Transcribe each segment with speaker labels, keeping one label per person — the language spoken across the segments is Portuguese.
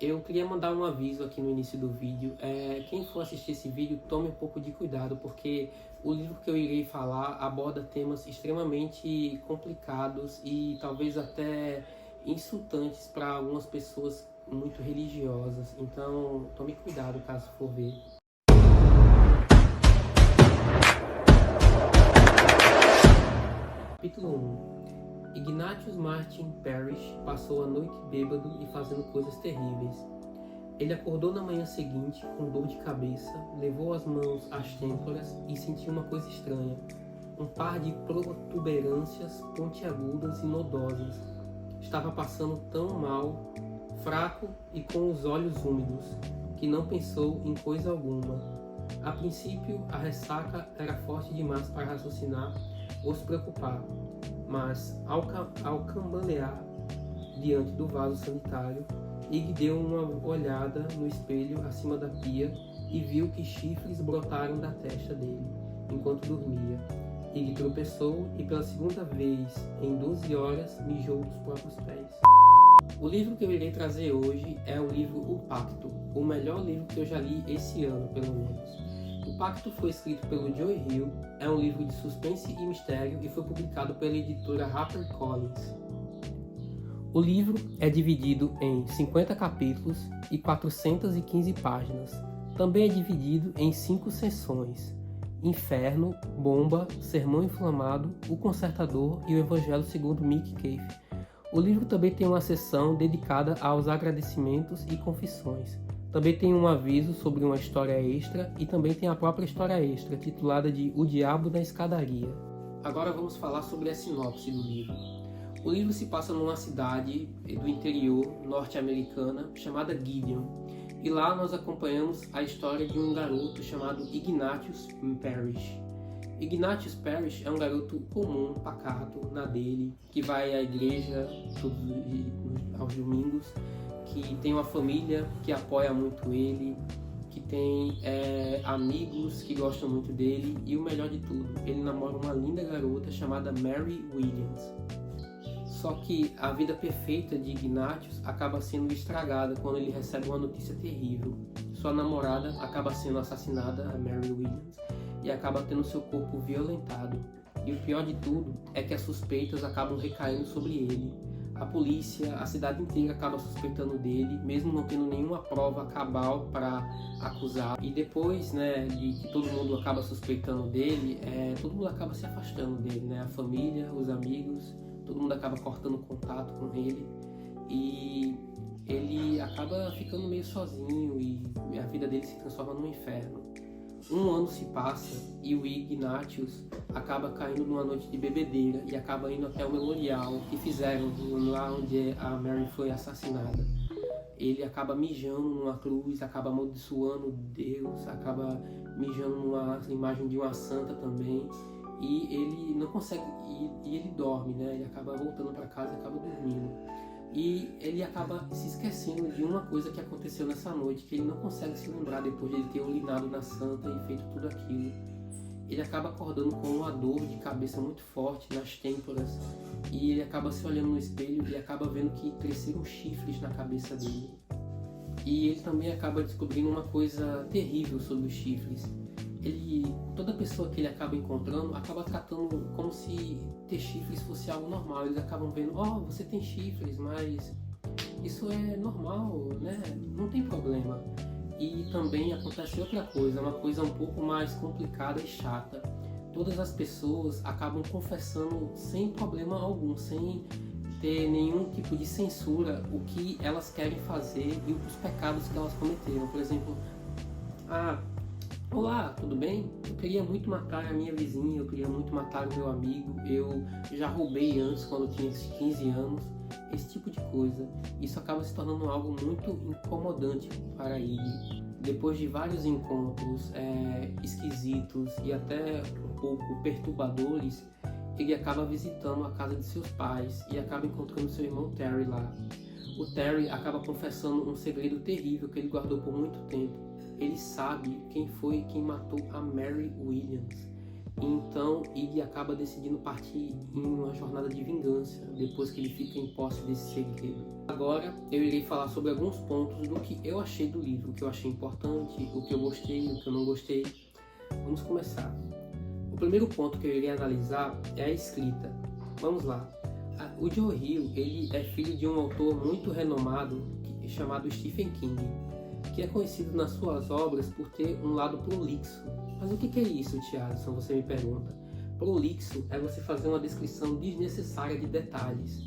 Speaker 1: Eu queria mandar um aviso aqui no início do vídeo. Quem for assistir esse vídeo, tome um pouco de cuidado, porque o livro que eu irei falar aborda temas extremamente complicados e talvez até insultantes para algumas pessoas muito religiosas. Então, tome cuidado caso for ver. Capítulo 1. Ignatius Martin Parrish passou a noite bêbado e fazendo coisas terríveis. Ele acordou na manhã seguinte com dor de cabeça, levou as mãos às têmporas e sentiu uma coisa estranha. Um par de protuberâncias pontiagudas e nodosas. Estava passando tão mal, fraco e com os olhos úmidos, que não pensou em coisa alguma. A princípio, a ressaca era forte demais para raciocinar ou se preocupar. Mas, ao cambalear diante do vaso sanitário, Ig deu uma olhada no espelho acima da pia e viu que chifres brotaram da testa dele, enquanto dormia. Ig tropeçou e pela segunda vez em 12 horas mijou dos próprios pés. O livro que eu irei trazer hoje é o livro O Pacto, o melhor livro que eu já li esse ano, pelo menos. O Pacto foi escrito pelo Joe Hill, é um livro de suspense e mistério e foi publicado pela editora HarperCollins. O livro é dividido em 50 capítulos e 415 páginas. Também é dividido em 5 seções: Inferno, Bomba, Sermão Inflamado, O Consertador e o Evangelho segundo Mick Cave. O livro também tem uma seção dedicada aos agradecimentos e confissões. Também tem um aviso sobre uma história extra e também tem a própria história extra, titulada de O Diabo na Escadaria. Agora vamos falar sobre a sinopse do livro. O livro se passa numa cidade do interior norte-americana chamada Gideon. E lá nós acompanhamos a história de um garoto chamado Ignatius Parrish. Ignatius Parrish é um garoto comum, pacato, na dele, que vai à igreja todos aos domingos, que tem uma família que apoia muito ele, que tem amigos que gostam muito dele e o melhor de tudo, ele namora uma linda garota chamada Mary Williams. Só que a vida perfeita de Ignatius acaba sendo estragada quando ele recebe uma notícia terrível. Sua namorada acaba sendo assassinada, a Mary Williams, e acaba tendo seu corpo violentado. E o pior de tudo é que as suspeitas acabam recaindo sobre ele. A polícia, a cidade inteira acaba suspeitando dele, mesmo não tendo nenhuma prova cabal para acusar. E depois, de que todo mundo acaba suspeitando dele, todo mundo acaba se afastando dele, A família, os amigos, todo mundo acaba cortando contato com ele. E ele acaba ficando meio sozinho e a vida dele se transforma num inferno. Um ano se passa e o Ignatius acaba caindo numa noite de bebedeira e acaba indo até o memorial que fizeram lá onde a Mary foi assassinada. Ele acaba mijando numa cruz, acaba amaldiçoando Deus, acaba mijando numa imagem de uma santa também. E ele não consegue, e ele dorme, Ele acaba voltando para casa e acaba dormindo. E ele acaba se esquecendo de uma coisa que aconteceu nessa noite, que ele não consegue se lembrar depois de ele ter urinado na santa e feito tudo aquilo. Ele acaba acordando com uma dor de cabeça muito forte nas têmporas e ele acaba se olhando no espelho e acaba vendo que cresceram chifres na cabeça dele. E ele também acaba descobrindo uma coisa terrível sobre os chifres. Toda pessoa que ele acaba encontrando acaba tratando como se ter chifres fosse algo normal. Eles acabam vendo, você tem chifres, mas isso é normal, Não tem problema. E também acontece outra coisa, uma coisa um pouco mais complicada e chata. Todas as pessoas acabam confessando sem problema algum, sem ter nenhum tipo de censura, o que elas querem fazer e os pecados que elas cometeram. Por exemplo, olá, tudo bem? Eu queria muito matar a minha vizinha, eu queria muito matar o meu amigo, eu já roubei antes quando eu tinha 15 anos, esse tipo de coisa. Isso acaba se tornando algo muito incomodante para ele. Depois de vários encontros esquisitos e até um pouco perturbadores, ele acaba visitando a casa de seus pais e acaba encontrando seu irmão Terry lá. O Terry acaba confessando um segredo terrível que ele guardou por muito tempo. Ele sabe quem foi quem matou a Mary Williams. Então Iggy acaba decidindo partir em uma jornada de vingança depois que ele fica em posse desse segredo. Agora eu irei falar sobre alguns pontos do que eu achei do livro, o que eu achei importante, o que eu gostei, o que eu não gostei. Vamos começar. O primeiro ponto que eu irei analisar é a escrita. Vamos lá. O Joe Hill, ele é filho de um autor muito renomado chamado Stephen King, que é conhecido nas suas obras por ter um lado prolixo. Mas o que é isso, Thiago? Você me pergunta. Prolixo é você fazer uma descrição desnecessária de detalhes.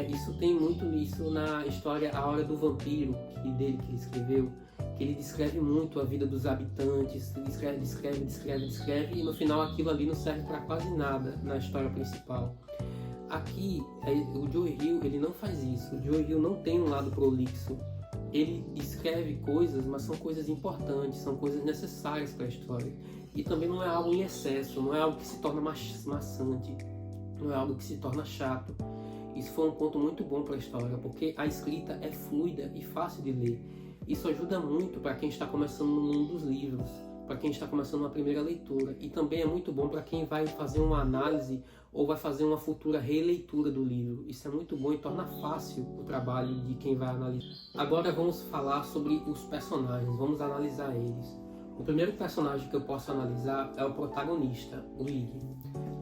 Speaker 1: Isso tem muito isso na história A Hora do Vampiro, que ele escreveu, que ele descreve muito a vida dos habitantes, descreve, e no final aquilo ali não serve para quase nada na história principal. Aqui, o Joe Hill, ele não faz isso. O Joe Hill não tem um lado prolixo. Ele descreve coisas, mas são coisas importantes, são coisas necessárias para a história. E também não é algo em excesso, não é algo que se torna maçante, não é algo que se torna chato. Isso foi um ponto muito bom para a história, porque a escrita é fluida e fácil de ler. Isso ajuda muito para quem está começando no mundo dos livros, para quem está começando uma primeira leitura. E também é muito bom para quem vai fazer uma análise ou vai fazer uma futura releitura do livro. Isso é muito bom e torna fácil o trabalho de quem vai analisar. Agora vamos falar sobre os personagens, vamos analisar eles. O primeiro personagem que eu posso analisar é o protagonista, o Iggy.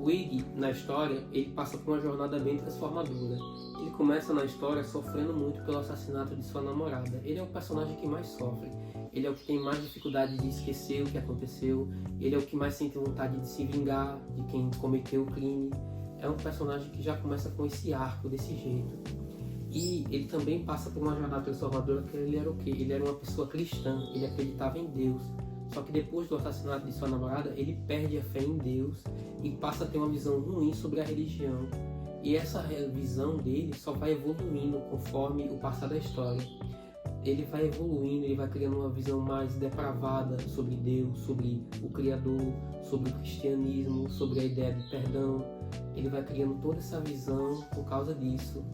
Speaker 1: O Iggy, na história, ele passa por uma jornada bem transformadora. Ele começa na história sofrendo muito pelo assassinato de sua namorada. Ele é o personagem que mais sofre. Ele é o que tem mais dificuldade de esquecer o que aconteceu. Ele é o que mais sente vontade de se vingar de quem cometeu o crime. É um personagem que já começa com esse arco, desse jeito. E ele também passa por uma jornada transformadora, que ele era o quê? Ele era uma pessoa cristã, ele acreditava em Deus. Só que depois do assassinato de sua namorada, ele perde a fé em Deus e passa a ter uma visão ruim sobre a religião. E essa visão dele só vai evoluindo conforme o passar da história. Ele vai evoluindo, ele vai criando uma visão mais depravada sobre Deus, sobre o Criador, sobre o cristianismo, sobre a ideia de perdão. Ele vai criando toda essa visão por causa disso.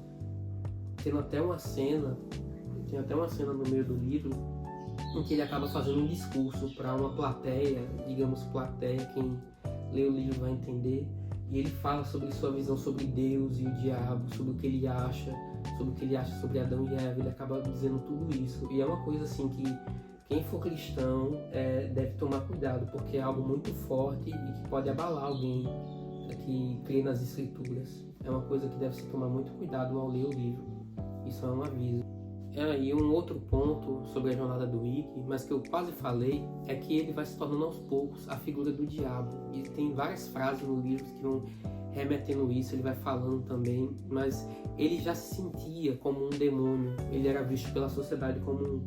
Speaker 1: Tem até uma cena no meio do livro em que ele acaba fazendo um discurso para uma plateia, digamos plateia, quem lê o livro vai entender, e ele fala sobre sua visão sobre Deus e o diabo, sobre o que ele acha sobre Adão e Eva. Ele acaba dizendo tudo isso, e é uma coisa assim que quem for cristão deve tomar cuidado, porque é algo muito forte e que pode abalar alguém que crê nas escrituras. É uma coisa que deve se tomar muito cuidado ao ler o livro. Isso é um aviso. E um outro ponto sobre a jornada do Iggy, mas que eu quase falei, é que ele vai se tornando aos poucos a figura do diabo. E tem várias frases no livro que vão remetendo isso, ele vai falando também, mas ele já se sentia como um demônio, ele era visto pela sociedade como um.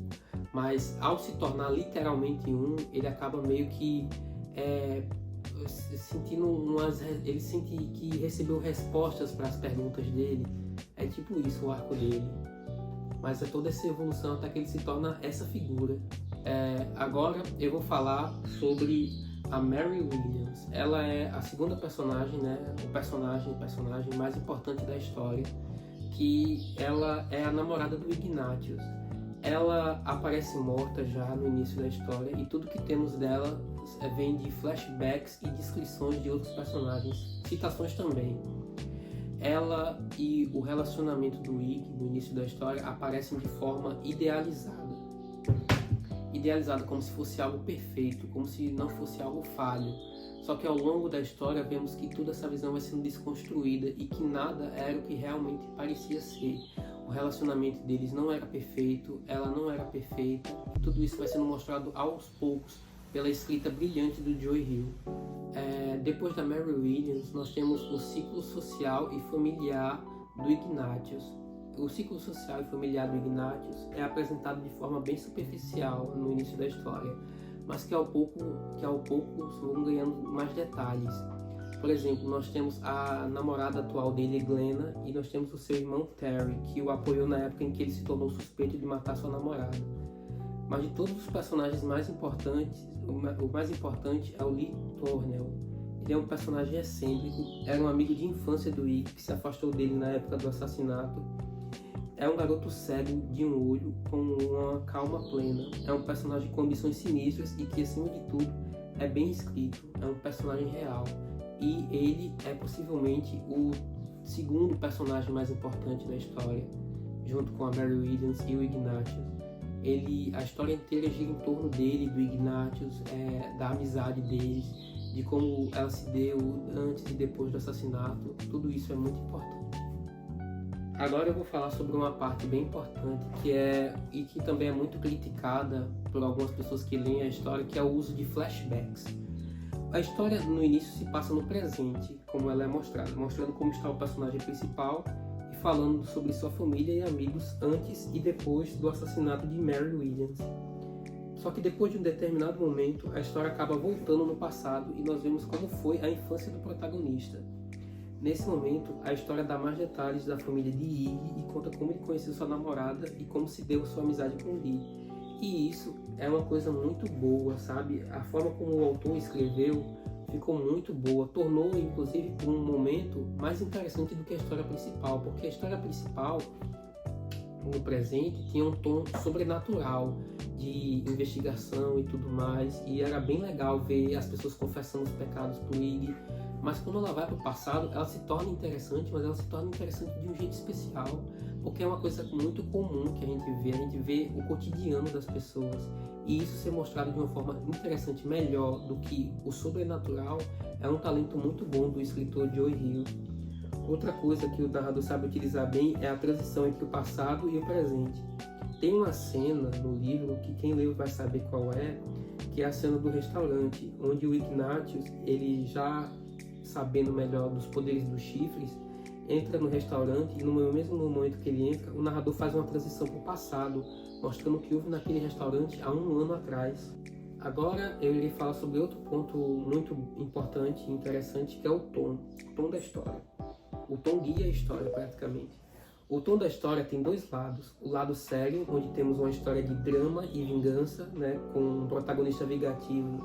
Speaker 1: Mas ao se tornar literalmente um, ele acaba meio que ele sente que recebeu respostas para as perguntas dele. É tipo isso o arco dele. Mas é toda essa evolução até que ele se torna essa figura. Agora eu vou falar sobre a Mary Williams. Ela é a segunda personagem, né? O personagem mais importante da história, que ela é a namorada do Ignatius. Ela aparece morta já no início da história e tudo que temos dela vem de flashbacks e descrições de outros personagens, citações também. Ela e o relacionamento do Iggy no início da história aparecem de forma idealizada como se fosse algo perfeito, como se não fosse algo falho. Só que ao longo da história vemos que toda essa visão vai sendo desconstruída e que nada era o que realmente parecia ser. O relacionamento deles não era perfeito, ela não era perfeita. Tudo isso vai sendo mostrado aos poucos pela escrita brilhante do Joe Hill. Depois da Mary Williams, nós temos o ciclo social e familiar do Ignatius. O ciclo social e familiar do Ignatius é apresentado de forma bem superficial no início da história, mas que ao pouco vão ganhando mais detalhes. Por exemplo, nós temos a namorada atual dele, Glenna, e nós temos o seu irmão Terry, que o apoiou na época em que ele se tornou suspeito de matar sua namorada. Mas de todos os personagens mais importantes, o mais importante é o Lee Thornell. Ele é um personagem excêntrico, era um amigo de infância do Iggy, que se afastou dele na época do assassinato. É um garoto cego de um olho, com uma calma plena. É um personagem com ambições sinistras e que, acima de tudo, é bem escrito, é um personagem real e ele é possivelmente o segundo personagem mais importante da história, junto com a Mary Williams e o Ignatius. A história inteira gira em torno dele, do Ignatius, da amizade deles, de como ela se deu antes e depois do assassinato. Tudo isso é muito importante. Agora eu vou falar sobre uma parte bem importante e que também é muito criticada por algumas pessoas que leem a história, que é o uso de flashbacks. A história no início se passa no presente, como ela é mostrada, mostrando como está o personagem principal e falando sobre sua família e amigos antes e depois do assassinato de Mary Williams. Só que depois de um determinado momento, a história acaba voltando no passado e nós vemos como foi a infância do protagonista. Nesse momento, a história dá mais detalhes da família de Iggy e conta como ele conheceu sua namorada e como se deu sua amizade com Lee. E isso é uma coisa muito boa, sabe? A forma como o autor escreveu ficou muito boa, tornou inclusive por um momento mais interessante do que a história principal, porque a história principal no presente tinha um tom sobrenatural de investigação e tudo mais, e era bem legal ver as pessoas confessando os pecados pro Iggy. Mas quando ela vai para o passado, ela se torna interessante, mas ela se torna interessante de um jeito especial, porque é uma coisa muito comum que a gente vê o cotidiano das pessoas, e isso ser mostrado de uma forma interessante, melhor do que o sobrenatural, é um talento muito bom do escritor Joe Hill. Outra coisa que o narrador sabe utilizar bem é a transição entre o passado e o presente. Tem uma cena no livro que quem leu vai saber qual é, que é a cena do restaurante, onde o Ignatius, ele já sabendo melhor dos poderes dos chifres, entra no restaurante e no mesmo momento que ele entra, o narrador faz uma transição para o passado, mostrando o que houve naquele restaurante há um ano atrás. Agora eu irei falar sobre outro ponto muito importante e interessante, que é o tom da história. O tom guia a história praticamente. O tom da história tem dois lados. O lado sério, onde temos uma história de drama e vingança, né, com um protagonista vingativo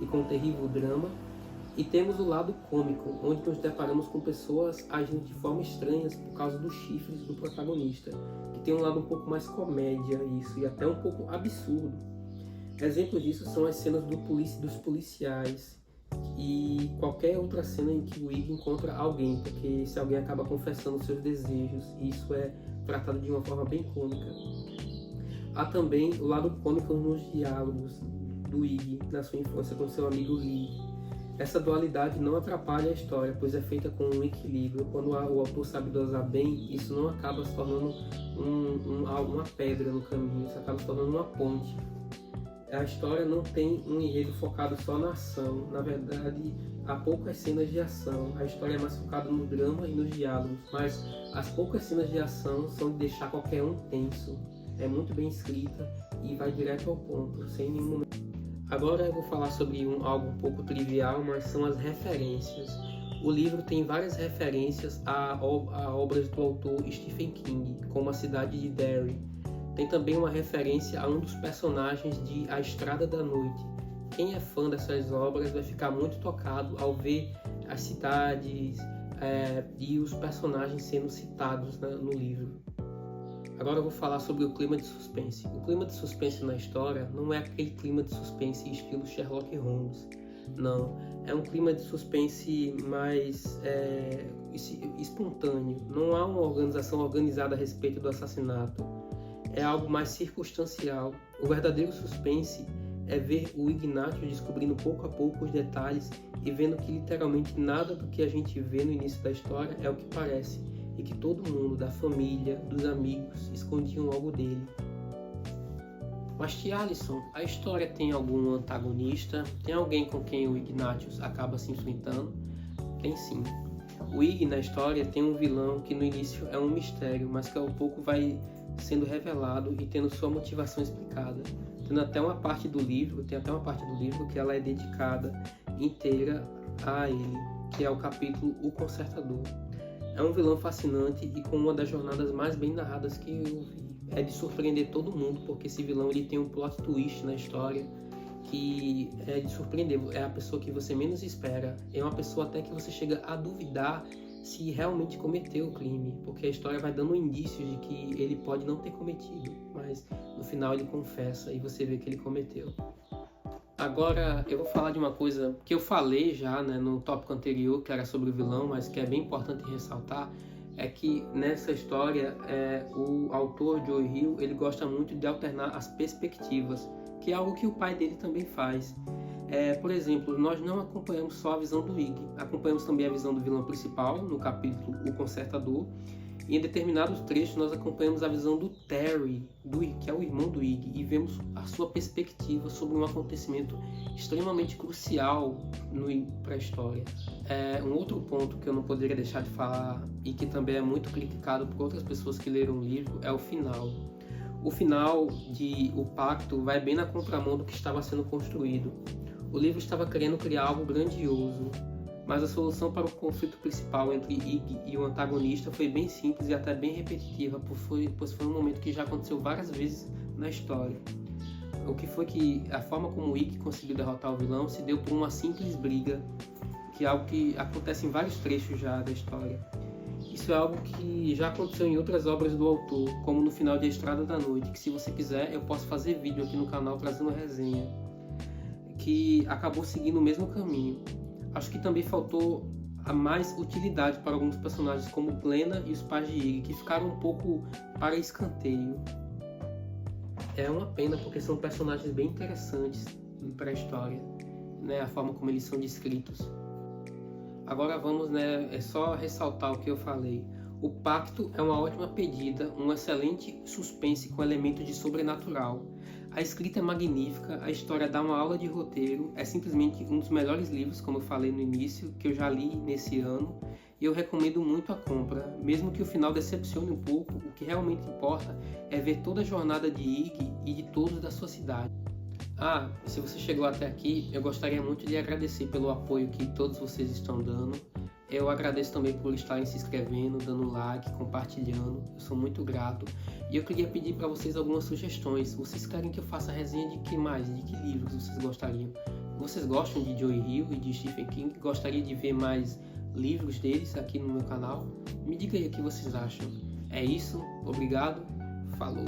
Speaker 1: e com um terrível drama. E temos o lado cômico, onde nos deparamos com pessoas agindo de forma estranhas por causa dos chifres do protagonista, que tem um lado um pouco mais comédia, isso, e até um pouco absurdo. Exemplos disso são as cenas dos policiais e qualquer outra cena em que o Iggy encontra alguém, porque esse alguém acaba confessando seus desejos, e isso é tratado de uma forma bem cômica. Há também o lado cômico nos diálogos do Iggy na sua infância com seu amigo Lee. Essa dualidade não atrapalha a história, pois é feita com um equilíbrio. Quando o autor sabe dosar bem, isso não acaba se tornando uma pedra no caminho, isso acaba se tornando uma ponte. A história não tem um enredo focado só na ação, na verdade há poucas cenas de ação, a história é mais focada no drama e nos diálogos, mas as poucas cenas de ação são de deixar qualquer um tenso. É muito bem escrita e vai direto ao ponto, sem nenhum momento. Agora eu vou falar sobre algo um pouco trivial, mas são as referências. O livro tem várias referências a obras do autor Stephen King, como A Cidade de Derry. Tem também uma referência a um dos personagens de A Estrada da Noite. Quem é fã dessas obras vai ficar muito tocado ao ver as cidades e os personagens sendo citados no livro. Agora eu vou falar sobre o clima de suspense. O clima de suspense na história não é aquele clima de suspense estilo Sherlock Holmes. Não, é um clima de suspense mais espontâneo. Não há uma organização organizada a respeito do assassinato. É algo mais circunstancial. O verdadeiro suspense é ver o Ignatius descobrindo pouco a pouco os detalhes e vendo que literalmente nada do que a gente vê no início da história é o que parece, e que todo mundo, da família, dos amigos, escondiam algo dele. Mas Tia Alison, a história tem algum antagonista? Tem alguém com quem o Ignatius acaba se enfrentando? Tem sim. O Iggy na história tem um vilão que no início é um mistério, mas que ao pouco vai sendo revelado e tendo sua motivação explicada. Tem até uma parte do livro que ela é dedicada inteira a ele, que é o capítulo O Consertador. É um vilão fascinante e com uma das jornadas mais bem narradas que eu vi. É de surpreender todo mundo, porque esse vilão ele tem um plot twist na história que é de surpreender. É a pessoa que você menos espera. É uma pessoa até que você chega a duvidar se realmente cometeu o crime, porque a história vai dando indícios de que ele pode não ter cometido, mas no final ele confessa e você vê que ele cometeu. Agora eu vou falar de uma coisa que eu falei já, né, no tópico anterior, que era sobre o vilão, mas que é bem importante ressaltar, é que nessa história o autor Joe Hill, ele gosta muito de alternar as perspectivas, que é algo que o pai dele também faz. Por exemplo, nós não acompanhamos só a visão do Ig, acompanhamos também a visão do vilão principal, no capítulo O Consertador, e em determinados trechos nós acompanhamos a visão do Terry, que é o irmão do Ig, e vemos a sua perspectiva sobre um acontecimento extremamente crucial para a história. Um outro ponto que eu não poderia deixar de falar, e que também é muito criticado por outras pessoas que leram o livro, é o final. O final de O Pacto vai bem na contramão do que estava sendo construído. O livro estava querendo criar algo grandioso, mas a solução para o conflito principal entre Ig e o antagonista foi bem simples e até bem repetitiva, pois foi um momento que já aconteceu várias vezes na história. O que foi que a forma como Ig conseguiu derrotar o vilão se deu por uma simples briga, que é algo que acontece em vários trechos já da história. Isso é algo que já aconteceu em outras obras do autor, como no final de A Estrada da Noite, que se você quiser eu posso fazer vídeo aqui no canal trazendo resenha, que acabou seguindo o mesmo caminho. Acho que também faltou a mais utilidade para alguns personagens como Glenna e os pais de Ig, que ficaram um pouco para escanteio. É uma pena porque são personagens bem interessantes para a história, né? A forma como eles são descritos. Agora vamos, é só ressaltar o que eu falei. O Pacto é uma ótima pedida, um excelente suspense com elementos de sobrenatural. A escrita é magnífica, a história dá uma aula de roteiro, é simplesmente um dos melhores livros, como eu falei no início, que eu já li nesse ano, e eu recomendo muito a compra. Mesmo que o final decepcione um pouco, o que realmente importa é ver toda a jornada de Ig e de todos da sua cidade. Se você chegou até aqui, eu gostaria muito de agradecer pelo apoio que todos vocês estão dando. Eu agradeço também por estarem se inscrevendo, dando like, compartilhando. Eu sou muito grato. E eu queria pedir para vocês algumas sugestões. Vocês querem que eu faça resenha de que mais? De que livros vocês gostariam? Vocês gostam de Joe Hill e de Stephen King? Gostaria de ver mais livros deles aqui no meu canal? Me diga aí o que vocês acham. É isso. Obrigado. Falou.